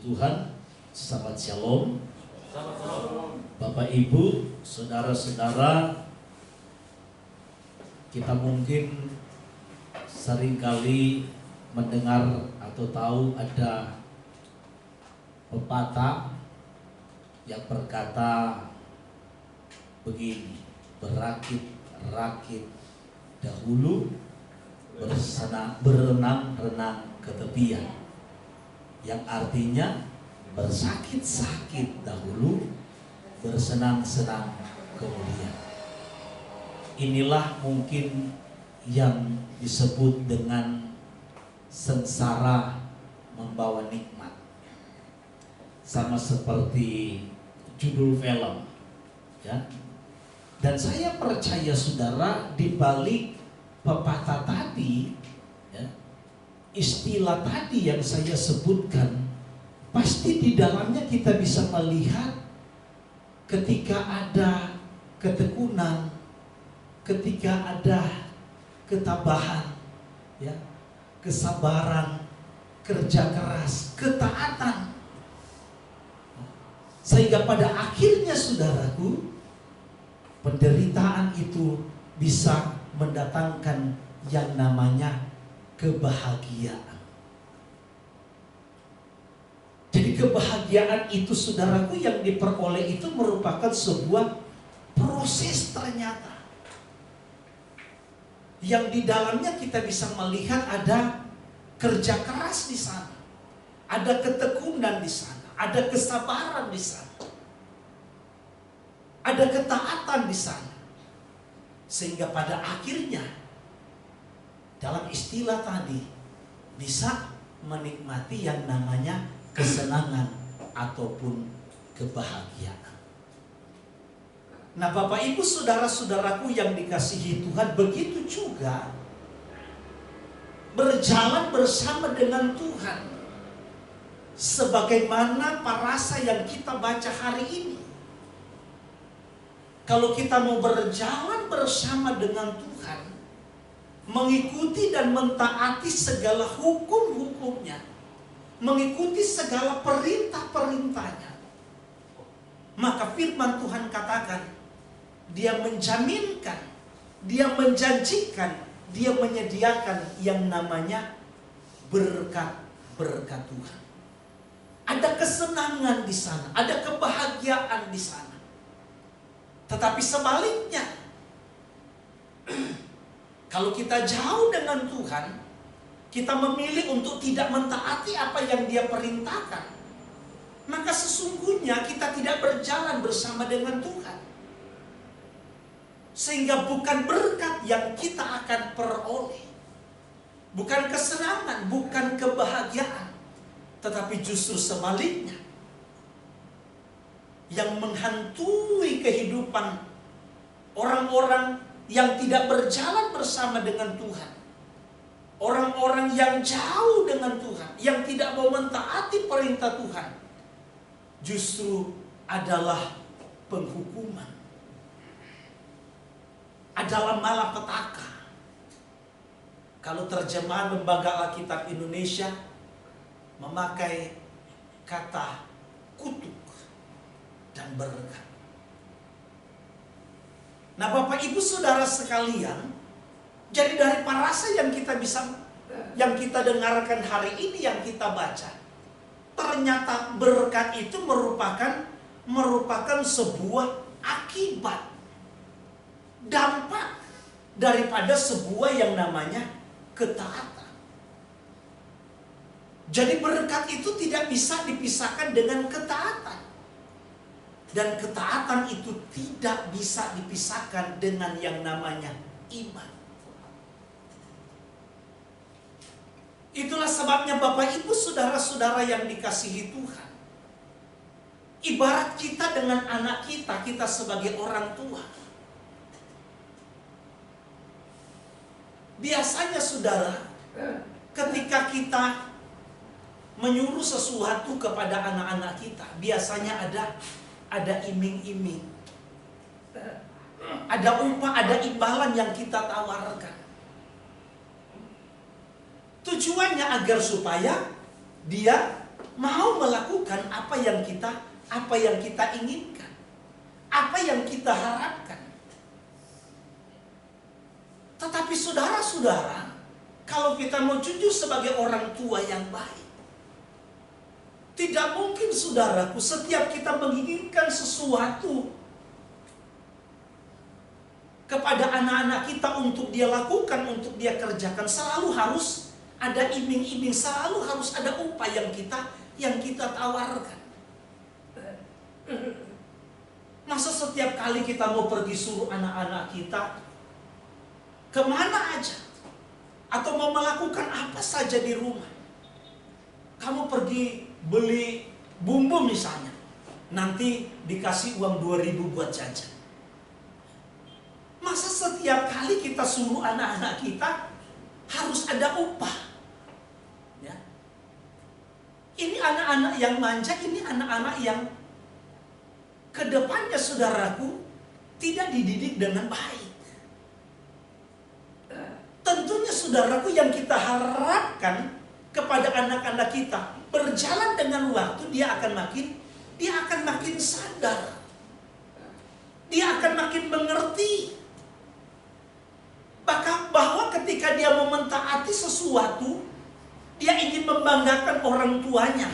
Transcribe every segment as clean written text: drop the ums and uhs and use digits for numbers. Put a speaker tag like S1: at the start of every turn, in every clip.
S1: Tuhan, selamat shalom.
S2: Selamat shalom.
S1: Bapak Ibu, saudara-saudara, kita mungkin seringkali mendengar atau tahu ada pepatah yang berkata begini, berakit-rakit dahulu, berenang-renang ke tepian, yang artinya bersakit-sakit dahulu, bersenang-senang kemudian. Inilah mungkin yang disebut dengan sengsara membawa nikmat. Sama seperti judul film, ya. Dan saya percaya saudara, di balik pepatah tadi, ya, istilah tadi yang saya sebutkan, pasti di dalamnya kita bisa melihat ketika ada ketekunan, ketika ada ketabahan, ya, kesabaran, kerja keras, ketaatan. Sehingga pada akhirnya saudaraku, penderitaan itu bisa mendatangkan yang namanya kebahagiaan. Jadi kebahagiaan itu saudaraku yang diperoleh itu merupakan sebuah proses ternyata, yang di dalamnya kita bisa melihat ada kerja keras di sana, ada ketekunan di sana, ada kesabaran di sana, ada ketaatan di sana. Sehingga pada akhirnya dalam istilah tadi bisa menikmati yang namanya kesenangan ataupun kebahagiaan. Nah, Bapak Ibu saudara-saudaraku yang dikasihi Tuhan, begitu juga berjalan bersama dengan Tuhan, sebagaimana parasa yang kita baca hari ini. Kalau kita mau berjalan bersama dengan Tuhan, mengikuti dan mentaati segala hukum-hukumnya, mengikuti segala perintah-perintahnya, maka firman Tuhan katakan, Dia menjaminkan, Dia menjanjikan, Dia menyediakan yang namanya berkat-berkat Tuhan. Ada kesenangan di sana, ada kebahagiaan di sana. Tetapi sebaliknya, kalau kita jauh dengan Tuhan, kita memilih untuk tidak mentaati apa yang Dia perintahkan, maka sesungguhnya kita tidak berjalan bersama dengan Tuhan. Sehingga bukan berkat yang kita akan peroleh, bukan kesenangan, bukan kebahagiaan, tetapi justru sebaliknya, yang menghantui kehidupan orang-orang yang tidak berjalan bersama dengan Tuhan, orang-orang yang jauh dengan Tuhan, yang tidak mau mentaati perintah Tuhan, justru adalah penghukuman, adalah malapetaka. Kalau terjemahan Lembaga Alkitab Indonesia memakai kata kutuk dan berkat. Nah, Bapak Ibu saudara sekalian, jadi dari parasa yang kita dengarkan hari ini, yang kita baca, ternyata berkat itu merupakan sebuah akibat, dampak daripada sebuah yang namanya ketaatan. Jadi berkat itu tidak bisa dipisahkan dengan ketaatan. Dan ketaatan itu tidak bisa dipisahkan dengan yang namanya iman. Itulah sebabnya Bapak Ibu saudara-saudara yang dikasihi Tuhan, ibarat kita dengan anak kita, kita sebagai orang tua. Biasanya saudara, ketika kita menyuruh sesuatu kepada anak-anak kita, biasanya ada iming-iming, ada upah, ada imbalan yang kita tawarkan. Tujuannya agar supaya dia mau melakukan apa yang kita inginkan, apa yang kita harapkan. Tetapi saudara-saudara, kalau kita mau jujur sebagai orang tua yang baik, tidak mungkin saudaraku setiap kita menginginkan sesuatu kepada anak-anak kita untuk dia lakukan, untuk dia kerjakan, selalu harus ada iming-iming, selalu harus ada upah yang kita tawarkan. Masa setiap kali kita mau pergi suruh anak-anak kita kemana aja, atau mau melakukan apa saja di rumah, kamu pergi beli bumbu misalnya, nanti dikasih uang 2.000 buat jajan. Masa setiap kali kita suruh anak-anak kita harus ada upah? Ya. Ini anak-anak yang manja, ini anak-anak yang kedepannya saudaraku tidak dididik dengan baik. Tentunya saudaraku yang kita harapkan kepada anak-anak kita, berjalan dengan waktu dia akan makin sadar. Dia akan makin mengerti bahwa ketika dia mau mentaati sesuatu, dia ingin membanggakan orang tuanya,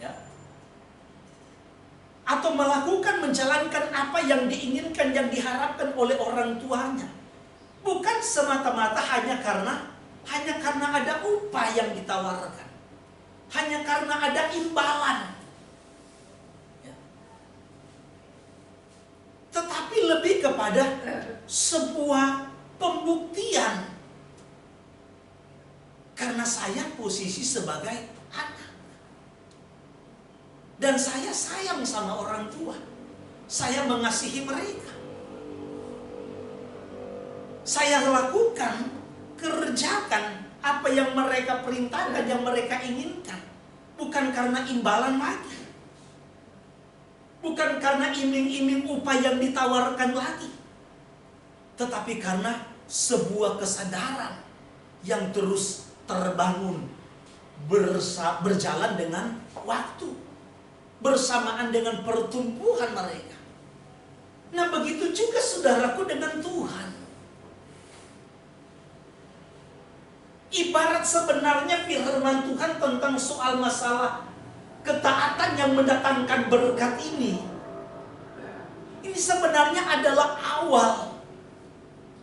S1: ya, atau menjalankan apa yang diinginkan, yang diharapkan oleh orang tuanya, bukan semata-mata hanya karena ada upah yang ditawarkan, hanya karena ada imbalan, ya. Tetapi lebih kepada sebuah pembuktian, karena saya posisi sebagai anak dan saya sayang sama orang tua, saya mengasihi mereka, saya lakukan, kerjakan apa yang mereka perintahkan, yang mereka inginkan, bukan karena imbalan lagi, bukan karena iming-iming upah yang ditawarkan lagi, tetapi karena sebuah kesadaran yang terus terbangun berjalan dengan waktu, bersamaan dengan pertumbuhan mereka. Nah, begitu juga saudaraku dengan Tuhan. Ibarat sebenarnya firman Tuhan tentang soal masalah ketaatan yang mendatangkan berkat ini sebenarnya adalah awal.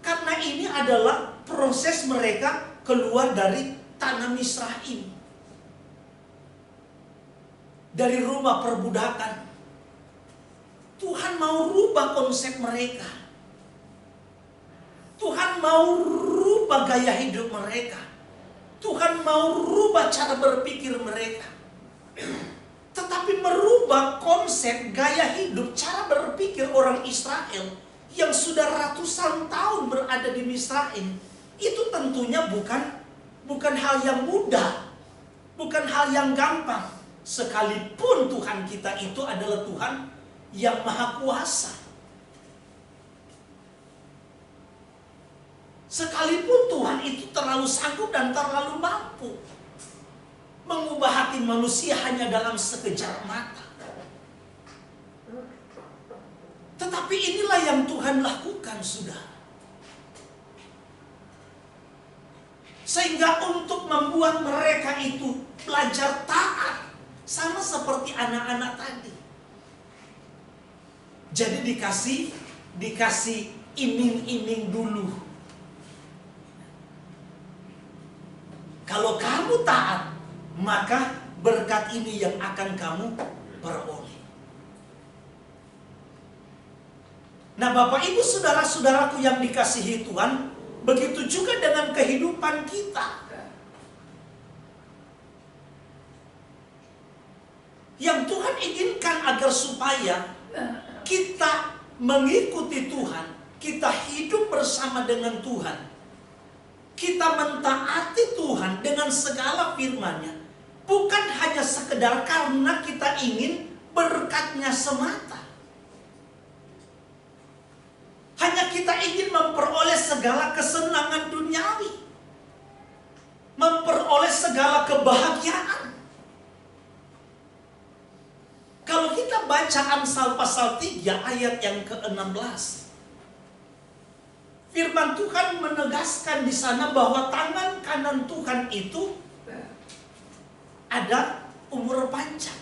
S1: Karena ini adalah proses mereka keluar dari tanah Misraim, dari rumah perbudakan. Tuhan mau rubah konsep mereka. Tuhan mau rubah gaya hidup mereka. Tuhan mau rubah cara berpikir mereka. Tetapi merubah konsep, gaya hidup, cara berpikir orang Israel yang sudah ratusan tahun berada di Misraim, itu tentunya bukan hal yang mudah, bukan hal yang gampang. Sekalipun Tuhan kita itu adalah Tuhan yang maha kuasa, sekalipun Tuhan itu terlalu sanggup dan terlalu mampu mengubah hati manusia hanya dalam sekejap mata. Tetapi inilah yang Tuhan lakukan, sudah. Sehingga untuk membuat mereka itu belajar taat, sama seperti anak-anak tadi. Jadi dikasih iming-iming dulu. Kalau kamu taat, maka berkat ini yang akan kamu peroleh. Nah, Bapak Ibu saudara-saudaraku yang dikasihi Tuhan, begitu juga dengan kehidupan kita. Yang Tuhan inginkan agar supaya kita mengikuti Tuhan, kita hidup bersama dengan Tuhan, kita mentaati Tuhan dengan segala firman-Nya, bukan hanya sekedar karena kita ingin berkat-Nya semata. Hanya kita ingin memperoleh segala kesenangan duniawi, memperoleh segala kebahagiaan. baca Amsal pasal 3 ayat yang ke-16, firman Tuhan menegaskan di sana bahwa tangan kanan Tuhan itu ada umur panjang.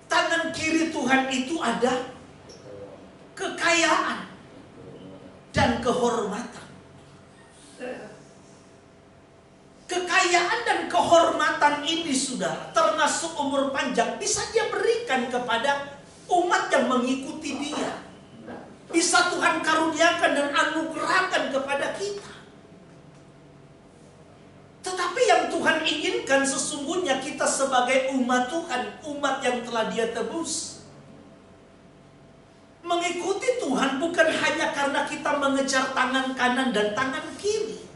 S1: Tangan kiri Tuhan itu ada kekayaan dan kehormatan. Kekayaan dan kehormatan ini, saudara, termasuk umur panjang, bisa Dia berikan kepada umat yang mengikuti Dia. Bisa Tuhan karuniakan dan anugerahkan kepada kita. Tetapi yang Tuhan inginkan sesungguhnya kita sebagai umat Tuhan, umat yang telah Dia tebus, mengikuti Tuhan bukan hanya karena kita mengejar tangan kanan dan tangan kiri.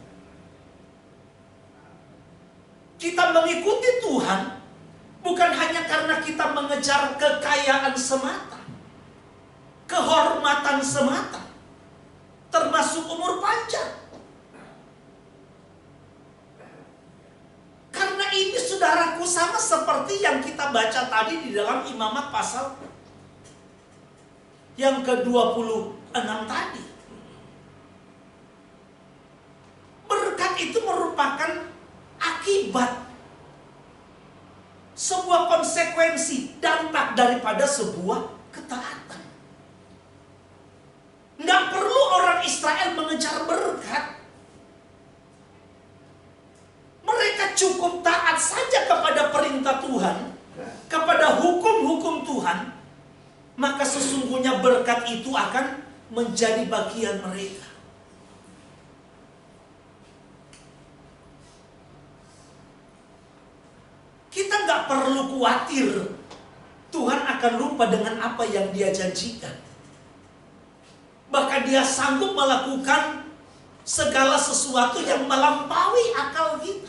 S1: Kita mengikuti Tuhan bukan hanya karena kita mengejar kekayaan semata, kehormatan semata, termasuk umur panjang. Karena ini, saudaraku, sama seperti yang kita baca tadi di dalam Imamat pasal yang ke-26 tadi. Berkat itu merupakan akibat, sebuah konsekuensi, dampak daripada sebuah ketaatan. Nggak perlu orang Israel mengejar berkat. Mereka cukup taat saja kepada perintah Tuhan, kepada hukum-hukum Tuhan, maka sesungguhnya berkat itu akan menjadi bagian mereka. Kita nggak perlu khawatir Tuhan akan lupa dengan apa yang Dia janjikan. Bahkan Dia sanggup melakukan segala sesuatu yang melampaui akal kita.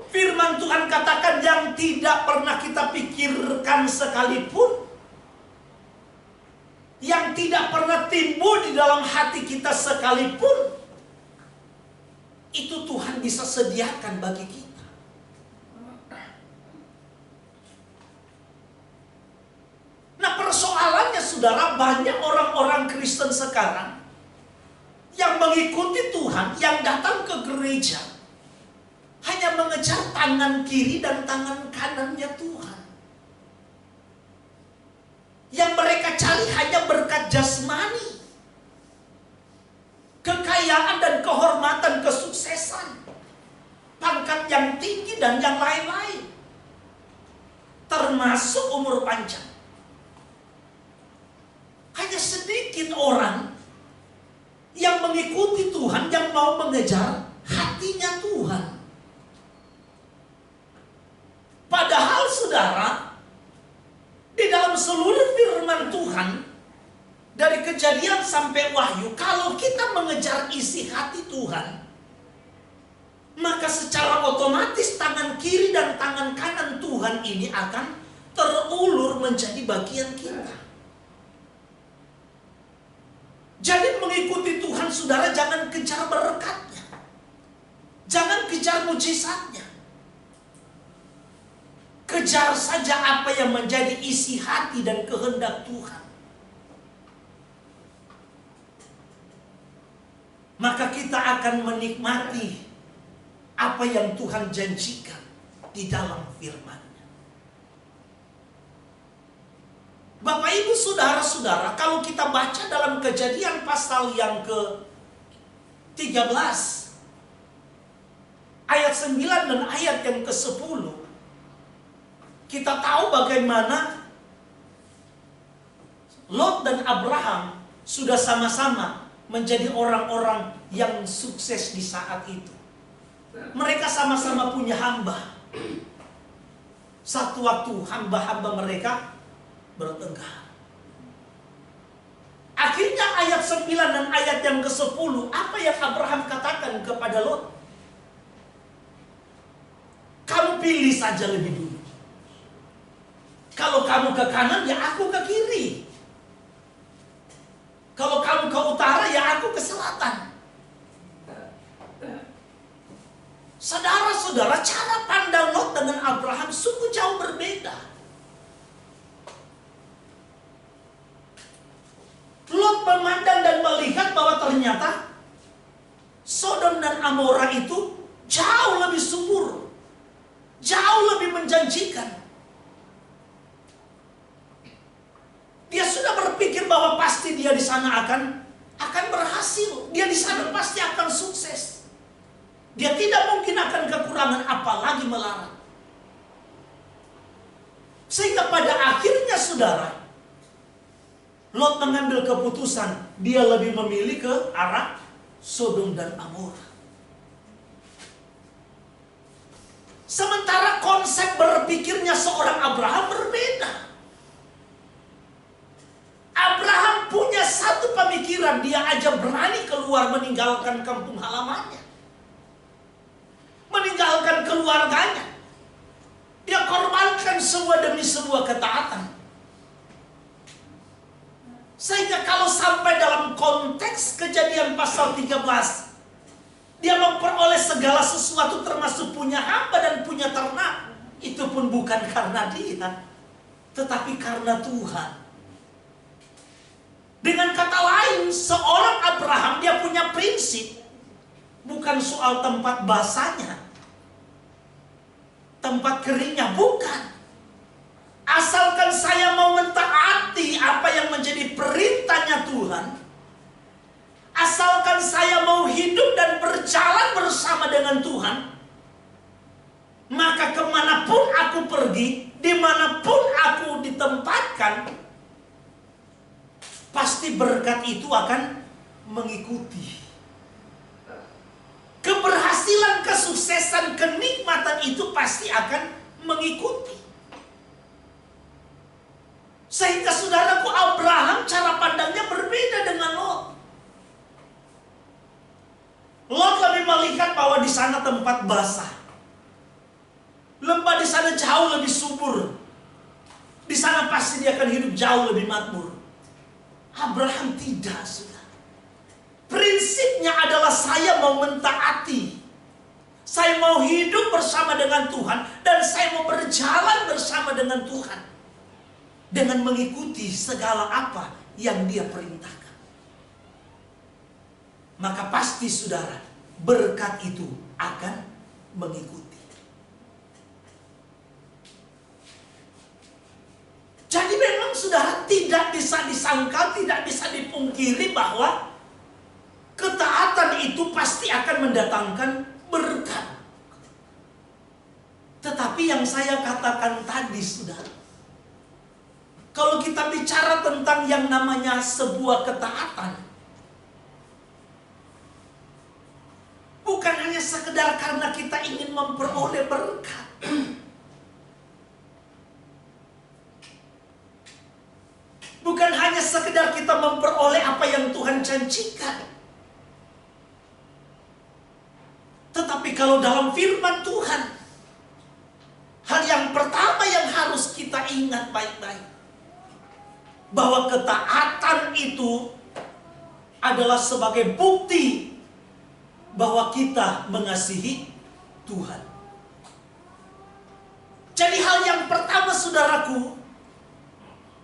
S1: Firman Tuhan katakan yang tidak pernah kita pikirkan sekalipun, yang tidak pernah timbul di dalam hati kita sekalipun, itu Tuhan bisa sediakan bagi kita. Nah, persoalannya, saudara, banyak orang-orang Kristen sekarang yang mengikuti Tuhan, yang datang ke gereja, hanya mengejar tangan kiri dan tangan kanannya Tuhan. Yang mereka cari hanya berkat jasmani, kekayaan dan kehormatan, kesuksesan, pangkat yang tinggi dan yang lain-lain, termasuk umur panjang. Hanya sedikit orang yang mengikuti Tuhan, yang mau mengejar hatinya Tuhan. Padahal, saudara, di dalam seluruh firman Tuhan, dari Kejadian sampai Wahyu, kalau kita mengejar isi hati Tuhan, maka secara otomatis tangan kiri dan tangan kanan Tuhan ini akan terulur menjadi bagian kita. Jadi mengikuti Tuhan, saudara, jangan kejar berkatnya, jangan kejar mujizatnya. Kejar saja apa yang menjadi isi hati dan kehendak Tuhan. Maka kita akan menikmati apa yang Tuhan janjikan di dalam firman-Nya. Bapak, Ibu, saudara-saudara, kalau kita baca dalam Kejadian pasal yang ke-13, ayat 9 dan ayat yang ke-10, kita tahu bagaimana Lot dan Abraham sudah sama-sama menjadi orang-orang yang sukses di saat itu. Mereka sama-sama punya hamba. Satu waktu hamba-hamba mereka bertengkar. Akhirnya ayat 9 dan ayat yang ke-10, apa yang Abraham katakan kepada Lot? Kamu pilih saja lebih dulu. Kalau kamu ke kanan, ya aku ke kiri. Kalau kamu ke utara, ya aku ke selatan. Saudara-saudara, cara pandang Lot dengan Abraham sungguh jauh berbeda. ternyata Sodom dan Amora itu jauh lebih subur, jauh lebih menjanjikan. Dia sudah berpikir bahwa pasti dia di sana akan berhasil. Dia di sana pasti akan sukses. Dia tidak mungkin akan kekurangan, apalagi melarat. Sehingga pada akhirnya saudara, Lot mengambil keputusan. Dia lebih memilih ke arah Sodom dan Amora. Sementara konsep berpikirnya seorang Abraham berbeda. Abraham punya satu pemikiran, dia aja berani keluar meninggalkan kampung halamannya, meninggalkan keluarganya. Dia korbankan semua demi sebuah ketaatan. Sehingga kalau sampai dalam konteks Kejadian pasal 13, dia memperoleh segala sesuatu termasuk punya hamba dan punya ternak, itu pun bukan karena dia, tetapi karena Tuhan. Dengan kata lain, seorang Abraham dia punya prinsip, bukan soal tempat basahnya, tempat keringnya, bukan. Asalkan saya mau mentaati apa yang menjadi perintahnya Tuhan, asalkan saya mau hidup dan berjalan bersama dengan Tuhan, maka kemanapun aku pergi, dimanapun aku ditempatkan, pasti berkat itu akan mengikuti. Keberhasilan, kesuksesan, kenikmatan itu pasti akan mengikuti. Sehingga saudaraku, Abraham cara pandangnya berbeda dengan Lot. Lot lebih melihat bahwa di sana tempat basah. Lembah di sana jauh lebih subur. Di sana pasti dia akan hidup jauh lebih makmur. Abraham tidak, saudara. Prinsipnya adalah saya mau mentaati, saya mau hidup bersama dengan Tuhan, dan saya mau berjalan bersama dengan Tuhan, dengan mengikuti segala apa yang dia perintahkan. Maka pasti saudara, berkat itu akan mengikuti. Jadi memang saudara, tidak bisa disangkal, tidak bisa dipungkiri bahwa ketaatan itu pasti akan mendatangkan berkat. Tetapi yang saya katakan tadi saudara, kalau kita bicara tentang yang namanya sebuah ketaatan, bukan hanya sekedar karena kita ingin memperoleh berkat. Bukan hanya sekedar kita memperoleh apa yang Tuhan janjikan. Tetapi kalau dalam firman Tuhan, hal yang pertama yang harus kita ingat baik-baik, bahwa ketaatan itu adalah sebagai bukti bahwa kita mengasihi Tuhan. Jadi hal yang pertama saudaraku,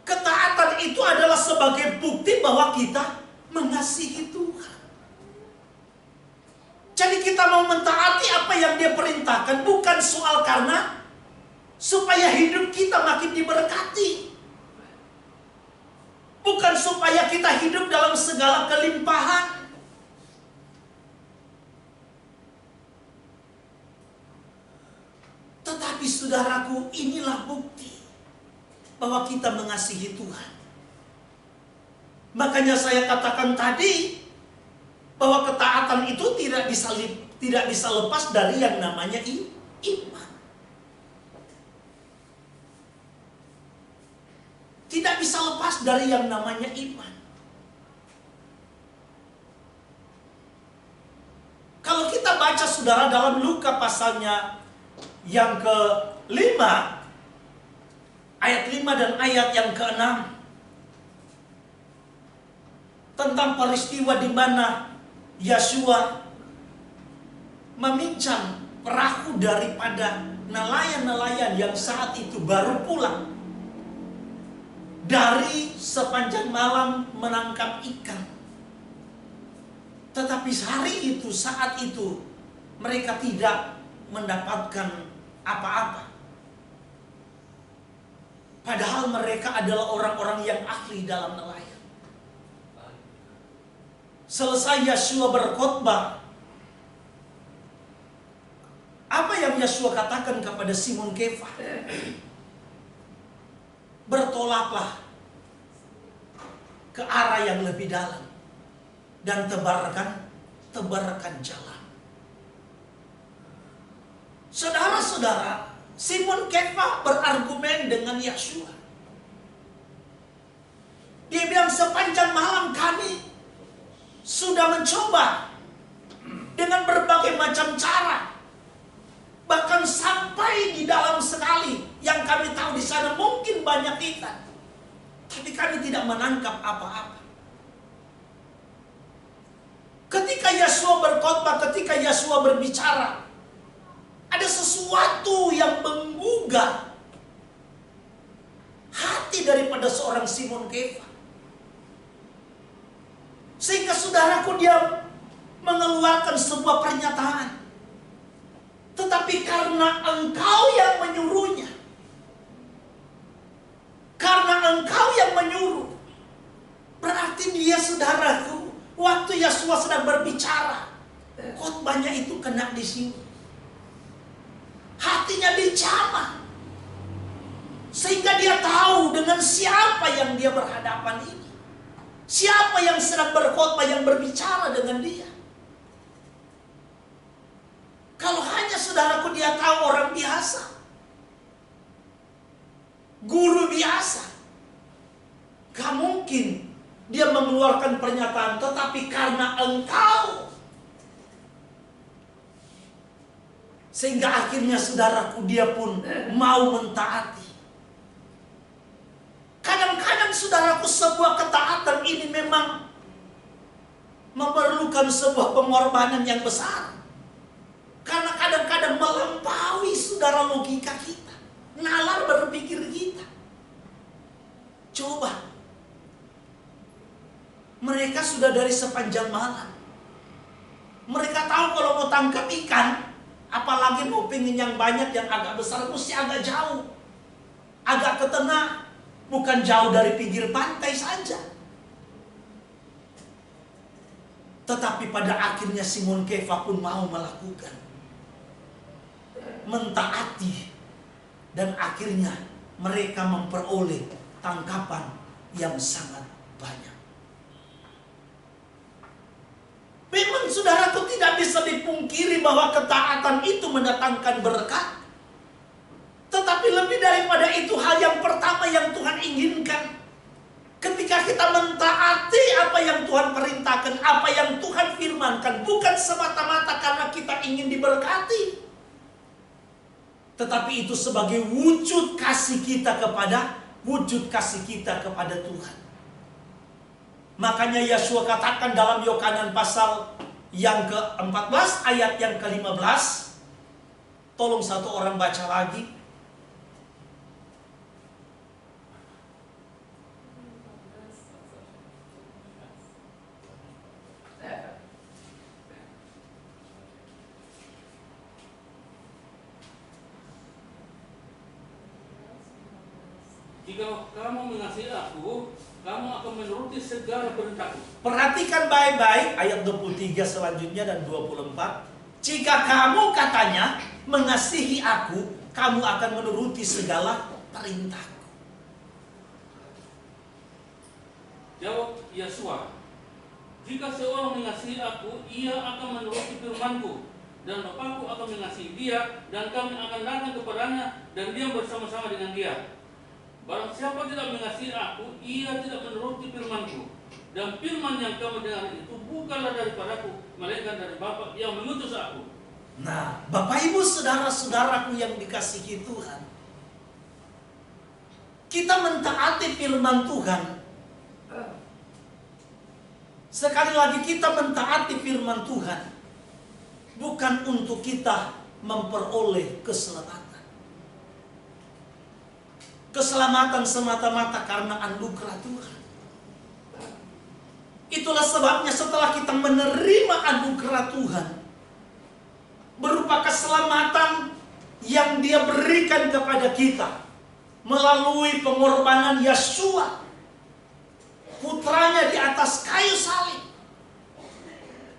S1: ketaatan itu adalah sebagai bukti bahwa kita mengasihi Tuhan. Jadi kita mau mentaati apa yang dia perintahkan, bukan soal karena supaya hidup kita makin diberkati, bukan supaya kita hidup dalam segala kelimpahan. Tetapi saudaraku, inilah bukti bahwa kita mengasihi Tuhan. Makanya saya katakan tadi bahwa ketaatan itu tidak bisa lepas dari yang namanya iman. Tidak bisa lepas dari yang namanya iman. Kalau kita baca saudara dalam Luka pasalnya yang ke-5, ayat 5 dan ayat yang ke-6, tentang peristiwa di mana Yosua meminjam perahu daripada nelayan-nelayan yang saat itu baru pulang dari sepanjang malam menangkap ikan. Tetapi hari itu, saat itu, mereka tidak mendapatkan apa-apa. Padahal mereka adalah orang-orang yang ahli dalam nelayan. Selesai Yosua berkhotbah, apa yang Yosua katakan kepada Simon Kefas? Bertolaklah ke arah yang lebih dalam dan tebarkan jalan. Saudara-saudara, Simon Kefas berargumen dengan Yosua. Dia bilang, sepanjang malam kami sudah mencoba dengan berbagai macam cara. Bahkan sampai di dalam sekali yang kami tahu di sana mungkin banyak ikan. Tapi kami tidak menangkap apa-apa. Ketika Yosua berkhotbah, ketika Yosua berbicara, ada sesuatu yang menggugah hati daripada seorang Simon Kefas. Sehingga saudaraku, dia mengeluarkan sebuah pernyataan. Tetapi karena engkau yang menyuruhnya, karena engkau yang menyuruh, berarti dia, saudaraku, waktu Yosua sedang berbicara, khotbahnya itu kena di sini. Hatinya dicamah. Sehingga dia tahu dengan siapa yang dia berhadapan ini. Siapa yang sedang berkhotbah, yang berbicara dengan dia. Kalau hanya saudaraku dia tahu orang biasa, guru biasa, gak mungkin dia mengeluarkan pernyataan. Tetapi karena engkau, sehingga akhirnya saudaraku dia pun mau mentaati. Kadang-kadang saudaraku, sebuah ketaatan ini memang memerlukan sebuah pengorbanan yang besar. Karena kadang-kadang melampaui saudara logika kita, nalar berpikir kita. Coba, mereka sudah dari sepanjang malam. Mereka tahu kalau mau tangkap ikan, apalagi mau pingin yang banyak, yang agak besar, mesti agak jauh, agak ke tengah, bukan jauh dari pinggir pantai saja. Tetapi pada akhirnya Simon Kefas pun mau melakukan, mentaati, dan akhirnya mereka memperoleh tangkapan yang sangat banyak. Memang saudaraku tidak bisa dipungkiri bahwa ketaatan itu mendatangkan berkat. Tetapi lebih daripada itu, hal yang pertama yang Tuhan inginkan, ketika kita mentaati apa yang Tuhan perintahkan, apa yang Tuhan firmankan, bukan semata-mata karena kita ingin diberkati, tetapi itu sebagai wujud kasih kita kepada Tuhan. Makanya Yosua katakan dalam Yohanes pasal yang ke-14 ayat yang ke-15. Tolong satu orang baca lagi.
S2: Jika kamu mengasihi aku, kamu akan menuruti segala perintahku.
S1: Perhatikan baik-baik ayat 23 selanjutnya dan 24. Jika kamu, katanya, mengasihi aku, kamu akan menuruti segala perintahku.
S2: Jawab Yosua, jika seorang mengasihi aku, ia akan menuruti firmanku, dan Bapakku akan mengasihi dia, dan kami akan datang kepadanya, dan dia bersama-sama dengan dia. Barang siapa tidak mengasihi aku, ia tidak menuruti firmanku. Dan firman yang kamu dengar itu bukanlah daripadaku, melainkan dari Bapa yang mengutus aku.
S1: Nah, Bapak Ibu saudara-saudaraku yang dikasihi Tuhan, kita mentaati firman Tuhan. Sekali lagi, kita mentaati firman Tuhan bukan untuk kita memperoleh keselamatan. Keselamatan semata-mata karena anugerah Tuhan. Itulah sebabnya setelah kita menerima anugerah Tuhan berupa keselamatan yang Dia berikan kepada kita melalui pengorbanan Yeshua, putranya di atas kayu salib,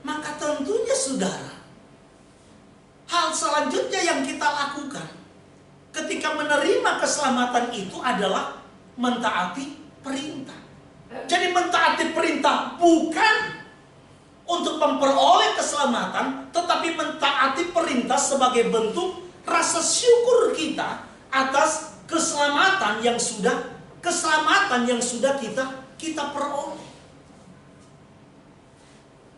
S1: maka tentunya saudara, hal selanjutnya yang kita lakukan ketika menerima keselamatan itu adalah mentaati perintah. Jadi mentaati perintah bukan untuk memperoleh keselamatan, tetapi mentaati perintah sebagai bentuk rasa syukur kita atas keselamatan yang sudah kita peroleh.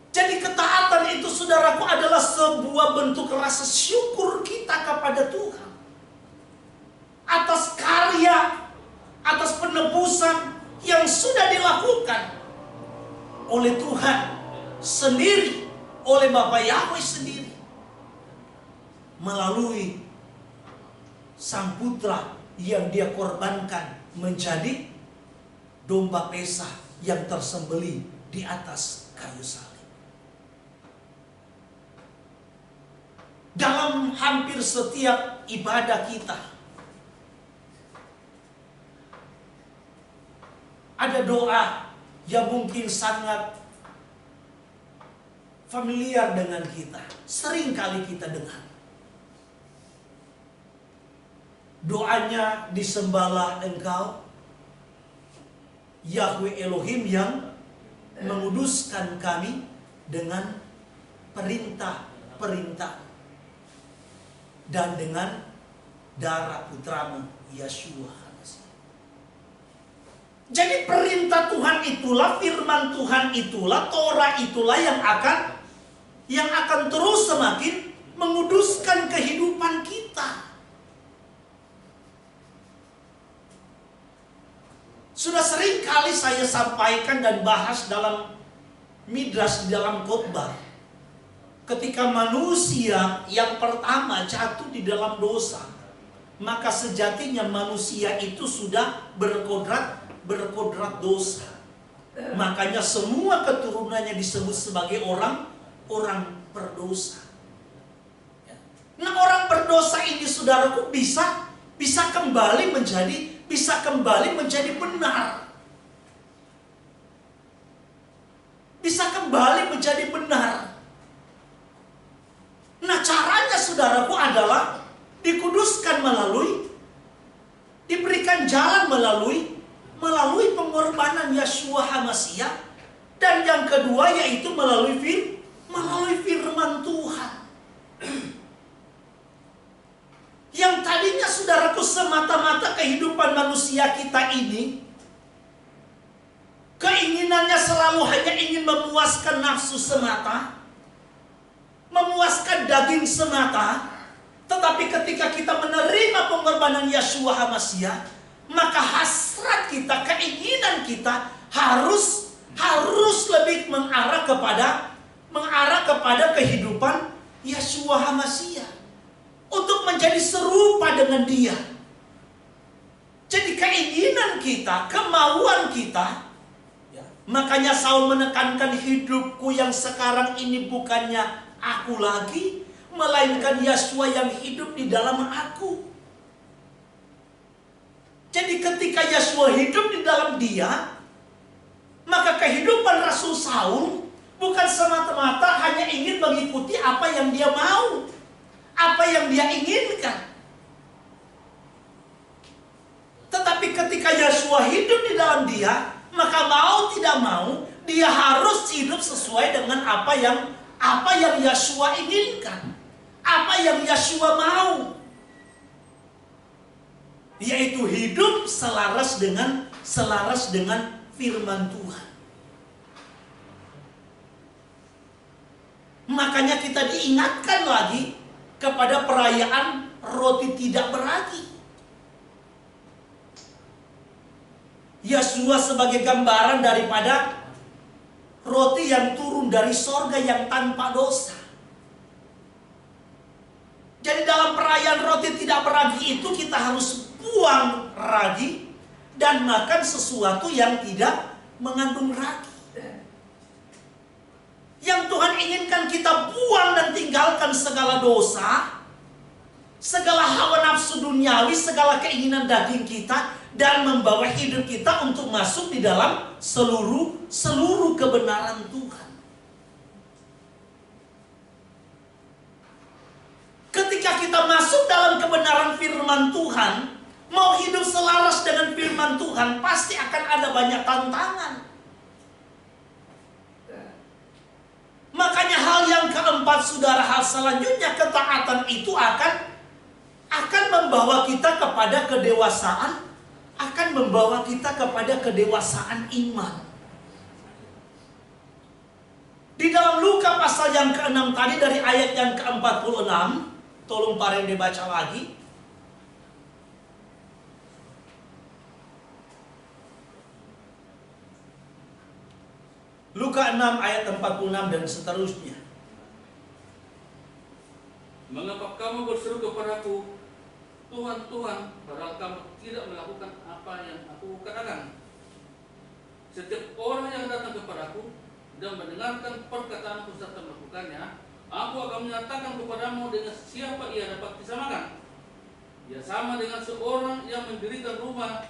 S1: Jadi ketaatan itu saudaraku adalah sebuah bentuk rasa syukur kita kepada Tuhan atas karya, atas penebusan yang sudah dilakukan oleh Tuhan sendiri, oleh Bapa Yahweh sendiri, melalui Sang Putra yang Dia korbankan menjadi domba Pesah yang tersembelih di atas kayu salib. Dalam hampir setiap ibadah kita ada doa yang mungkin sangat familiar dengan kita, sering kali kita dengar. Doanya, disembahlah Engkau Yahweh Elohim yang menguduskan kami dengan perintah-perintah dan dengan darah putramu Yeshua. Jadi perintah Tuhan itulah, firman Tuhan itulah, Torah itulah yang akan terus semakin menguduskan kehidupan kita. Sudah sering kali saya sampaikan dan bahas dalam midrash, di dalam khotbah, ketika manusia yang pertama jatuh di dalam dosa, maka sejatinya manusia itu sudah berkodrat dosa. Makanya semua keturunannya disebut sebagai orang berdosa. Nah, orang berdosa ini saudaraku bisa kembali menjadi benar. Bisa kembali menjadi benar. Nah, caranya saudaraku adalah dikuduskan diberikan jalan melalui pengorbanan Yeshua HaMashiach, dan yang kedua yaitu melalui firman Tuhan. Yang tadinya saudaraku semata-mata kehidupan manusia kita ini keinginannya selalu hanya ingin memuaskan nafsu semata, memuaskan daging semata, tetapi ketika kita menerima pengorbanan Yeshua HaMashiach, maka hasrat kita, keinginan kita harus lebih mengarah kepada kehidupan Yeshua HaMashiach, untuk menjadi serupa dengan Dia. Jadi keinginan kita, kemauan kita, makanya Saul menekankan, hidupku yang sekarang ini bukannya aku lagi, melainkan Yeshua yang hidup di dalam aku. Jadi ketika Yeshua hidup di dalam dia, maka kehidupan Rasul Saul bukan semata-mata hanya ingin mengikuti apa yang dia mau, apa yang dia inginkan. Tetapi ketika Yeshua hidup di dalam dia, maka mau tidak mau, dia harus hidup sesuai dengan apa yang Yeshua inginkan, apa yang Yeshua mau. Yaitu hidup selaras dengan firman Tuhan. Makanya kita diingatkan lagi kepada perayaan roti tidak beragi. Yeshua sebagai gambaran daripada roti yang turun dari sorga yang tanpa dosa. Jadi dalam perayaan roti tidak beragi itu kita harus buang ragi dan makan sesuatu yang tidak mengandung ragi. Yang Tuhan inginkan kita buang dan tinggalkan segala dosa, segala hawa nafsu duniawi, segala keinginan daging kita, dan membawa hidup kita untuk masuk di dalam seluruh kebenaran Tuhan. Ketika kita masuk dalam kebenaran firman Tuhan, mau hidup selaras dengan firman Tuhan, pasti akan ada banyak tantangan. Makanya hal yang keempat, saudara, hal selanjutnya, ketaatan itu akan membawa kita kepada kedewasaan, akan membawa kita kepada kedewasaan iman. Di dalam Luka pasal yang ke-6 tadi, dari ayat yang ke-46, tolong Pak Rende baca lagi. Luka 6 ayat 46 dan seterusnya.
S2: Mengapa kamu berseru kepadaku, Tuhan, Tuhan, padahal kamu tidak melakukan apa yang aku katakan? Setiap orang yang datang kepadaku dan mendengarkan perkataanku serta melakukannya, aku akan menyatakan kepadamu dengan siapa ia dapat disamakan. Ia sama dengan seorang yang mendirikan rumah.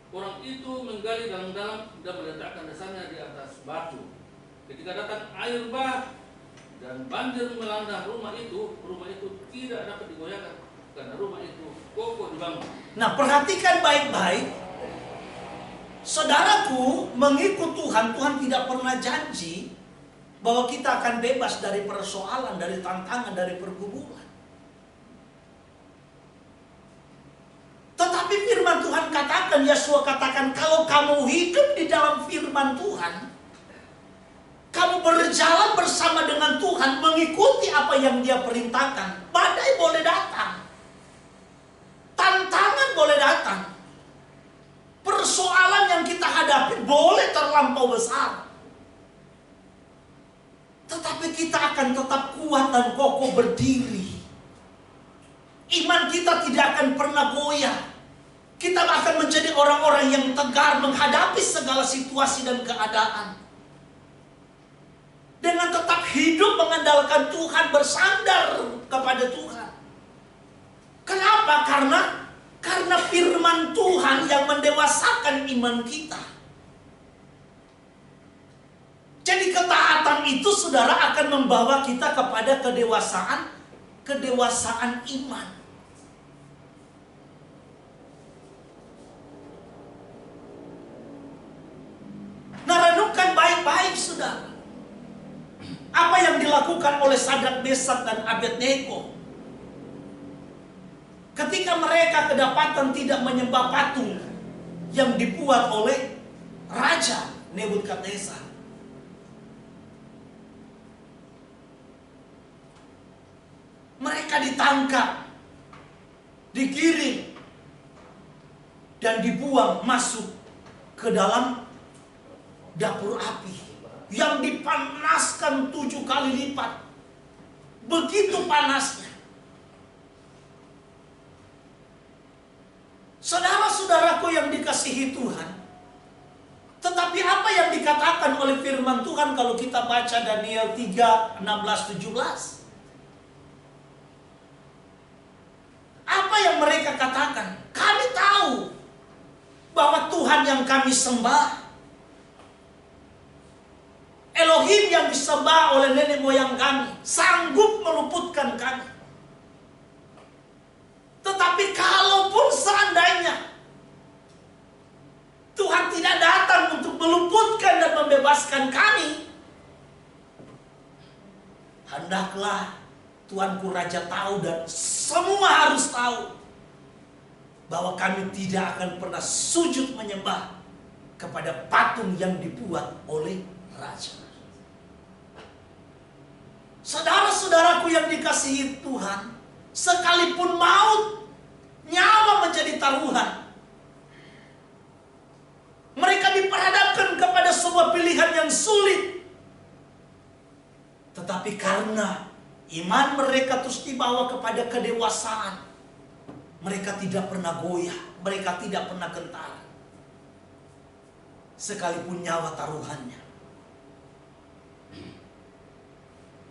S2: Orang itu menggali dalam-dalam dan meletakkan dasarnya di atas batu. Ketika datang air bah dan banjir melanda rumah itu tidak dapat digoyahkan karena rumah itu kokoh dibangun.
S1: Nah, perhatikan baik-baik. Saudaraku, mengikut Tuhan, Tuhan tidak pernah janji bahwa kita akan bebas dari persoalan, dari tantangan, dari pergumulan. Tetapi firman Tuhan katakan, Yesus katakan, kalau kamu hidup di dalam firman Tuhan, kamu berjalan bersama dengan Tuhan, mengikuti apa yang Dia perintahkan, badai boleh datang, tantangan boleh datang, persoalan yang kita hadapi boleh terlampau besar, tetapi kita akan tetap kuat dan kokoh berdiri. Iman kita tidak akan pernah goyah. Kita akan menjadi orang-orang yang tegar menghadapi segala situasi dan keadaan, dengan tetap hidup mengandalkan Tuhan, bersandar kepada Tuhan. Kenapa? Karena firman Tuhan yang mendewasakan iman kita. Jadi ketaatan itu, saudara, akan membawa kita kepada kedewasaan iman. Nah, renungkan baik-baik, saudara. Apa yang dilakukan oleh Sadrak, Mesak, dan Abednego ketika mereka kedapatan tidak menyembah patung yang dibuat oleh Raja Nebukadnezar. Mereka ditangkap, digiring, dan dibuang masuk ke dalam dapur api yang dipanaskan 7 kali lipat. Begitu panasnya. Saudara-saudaraku yang dikasihi Tuhan, tetapi apa yang dikatakan oleh firman Tuhan kalau kita baca Daniel 3, 16, 17? Apa yang mereka katakan? Kami tahu bahwa Tuhan yang kami sembah, Elohim yang disembah oleh nenek moyang kami, sanggup meluputkan kami. Tetapi kalaupun seandainya Tuhan tidak datang untuk meluputkan dan membebaskan kami, hendaklah Tuanku Raja tahu dan semua harus tahu bahwa kami tidak akan pernah sujud menyembah kepada patung yang dibuat oleh Raja. Saudara-saudaraku yang dikasihi Tuhan, sekalipun maut, nyawa menjadi taruhan, mereka diperhadapkan kepada sebuah pilihan yang sulit. Tetapi karena iman mereka terus dibawa kepada kedewasaan, mereka tidak pernah goyah, mereka tidak pernah gentar, sekalipun nyawa taruhannya.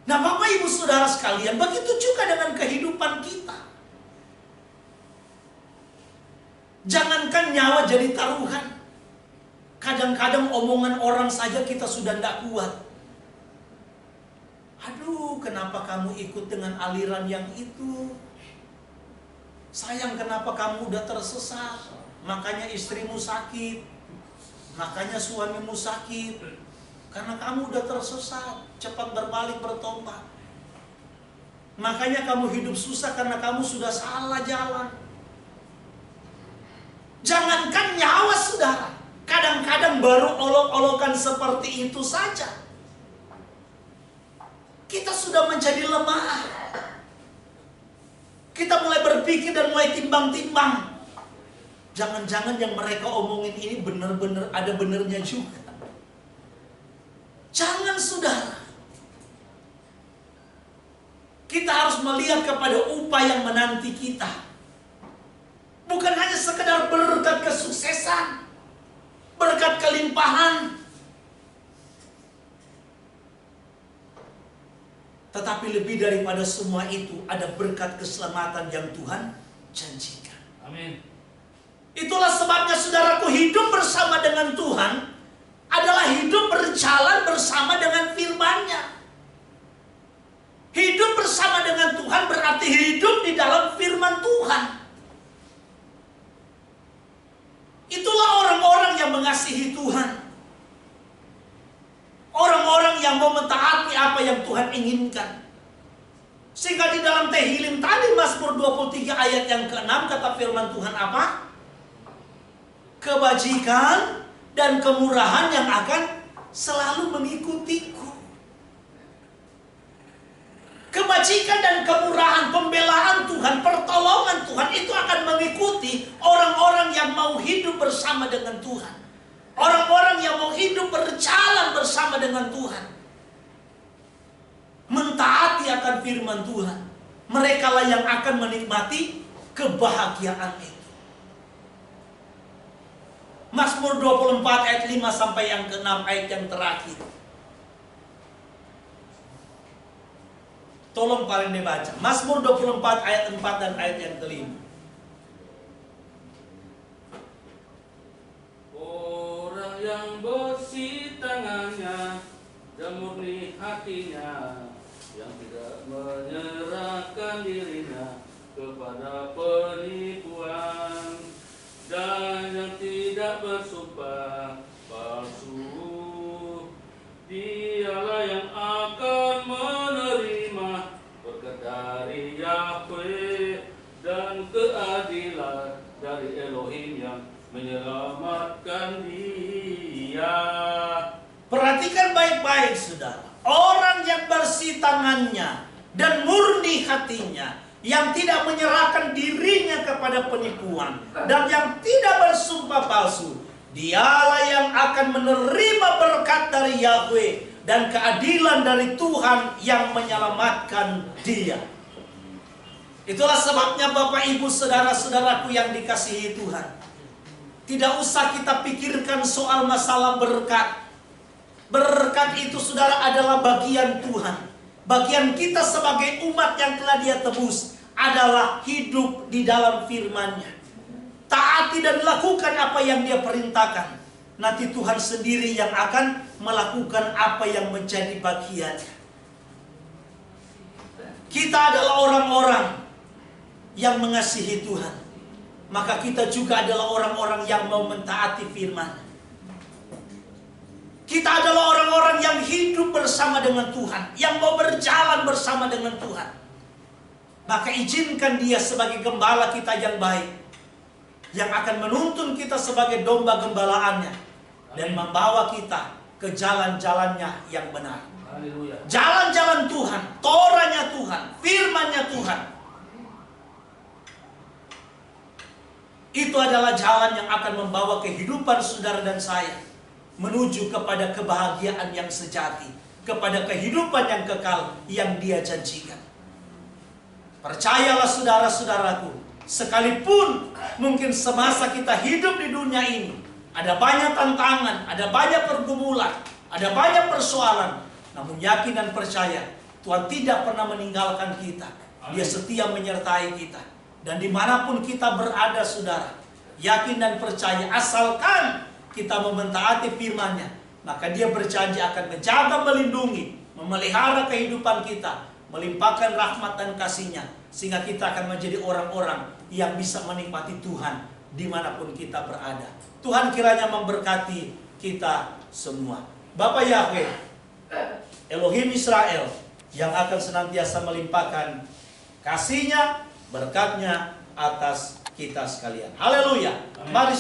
S1: Nah, Bapak Ibu Saudara sekalian, begitu juga dengan kehidupan kita. Jangankan nyawa jadi taruhan. Kadang-kadang omongan orang saja kita sudah tidak kuat. Aduh, kenapa kamu ikut dengan aliran yang itu? Sayang, kenapa kamu udah tersesat? Makanya istrimu sakit. Makanya suamimu sakit. Karena kamu udah tersesat. Cepat berbalik, bertobat. Makanya kamu hidup susah karena kamu sudah salah jalan. Jangankan nyawa, saudara. Kadang-kadang baru olok-olokan seperti itu saja, kita sudah menjadi lemah. Kita mulai berpikir dan mulai timbang-timbang. Jangan-jangan yang mereka omongin ini benar-benar ada benernya juga. Jangan, saudara. Kita harus melihat kepada upah yang menanti kita. Bukan hanya sekedar berkat kesuksesan, berkat kelimpahan, tetapi lebih daripada semua itu ada berkat keselamatan yang Tuhan janjikan.
S2: Amin.
S1: Itulah sebabnya, saudaraku, hidup bersama dengan Tuhan adalah hidup berjalan bersama dengan firman-Nya. Hidup bersama dengan Tuhan berarti hidup di dalam firman Tuhan. Itulah orang-orang yang mengasihi Tuhan. Orang-orang yang mau mentaati apa yang Tuhan inginkan. Sehingga di dalam Tehillim tadi, Mazmur 23 ayat yang ke-6, kata firman Tuhan apa? Kebajikan dan kemurahan yang akan selalu mengikutiku. Kebajikan dan kemurahan, pembelaan Tuhan, pertolongan Tuhan itu akan mengikuti orang-orang yang mau hidup bersama dengan Tuhan. Orang-orang yang mau hidup berjalan bersama dengan Tuhan. Mentaati akan firman Tuhan. Mereka lah yang akan menikmati kebahagiaan itu. Mazmur 24 ayat 5 sampai yang ke-6 ayat yang terakhir. Tolong paling dibaca. Mazmur 24 ayat 4 dan ayat yang ke-5.
S2: Orang yang bersih tangannya dan murni hatinya, yang tidak menyerahkan dirinya kepada penipuan, dan yang tidak bersumpah palsu, dialah yang akan menerima berkat dari Yahweh dan keadilan dari Elohim yang menyelamatkan dia.
S1: Perhatikan baik-baik, saudara. Orang yang bersih tangannya dan murni hatinya, yang tidak menyerahkan dirinya kepada penipuan, dan yang tidak bersumpah palsu, dialah yang akan menerima berkat dari Yahweh dan keadilan dari Tuhan yang menyelamatkan dia. Itulah sebabnya Bapak Ibu saudara-saudaraku yang dikasihi Tuhan, tidak usah kita pikirkan soal masalah berkat. Berkat itu, saudara, adalah bagian Tuhan. Bagian kita sebagai umat yang telah Dia tebus adalah hidup di dalam firman-Nya. Taati dan lakukan apa yang Dia perintahkan. Nanti Tuhan sendiri yang akan melakukan apa yang menjadi bagiannya. Kita adalah orang-orang yang mengasihi Tuhan. Maka kita juga adalah orang-orang yang mau mentaati firman. Kita adalah orang-orang yang hidup bersama dengan Tuhan, yang mau berjalan bersama dengan Tuhan. Maka izinkan Dia sebagai gembala kita yang baik, yang akan menuntun kita sebagai domba gembalaannya, dan membawa kita ke jalan-jalannya yang benar. Jalan-jalan Tuhan, Torahnya Tuhan, firman-Nya Tuhan. Itu adalah jalan yang akan membawa kehidupan saudara dan saya menuju kepada kebahagiaan yang sejati, kepada kehidupan yang kekal yang Dia janjikan. Percayalah saudara-saudaraku, sekalipun mungkin semasa kita hidup di dunia ini ada banyak tantangan, ada banyak pergumulan, ada banyak persoalan, namun yakin dan percaya Tuhan tidak pernah meninggalkan kita. Dia setia menyertai kita. Dan dimanapun kita berada, saudara, yakin dan percaya, asalkan kita mentaati firman-Nya, maka Dia berjanji akan menjaga, melindungi, memelihara kehidupan kita, melimpahkan rahmat dan kasih-Nya, sehingga kita akan menjadi orang-orang yang bisa menikmati Tuhan dimanapun kita berada. Tuhan kiranya memberkati kita semua. Bapa Yahweh, Elohim Israel, yang akan senantiasa melimpahkan kasih-Nya, berkat-Nya atas kita sekalian. Haleluya. Mari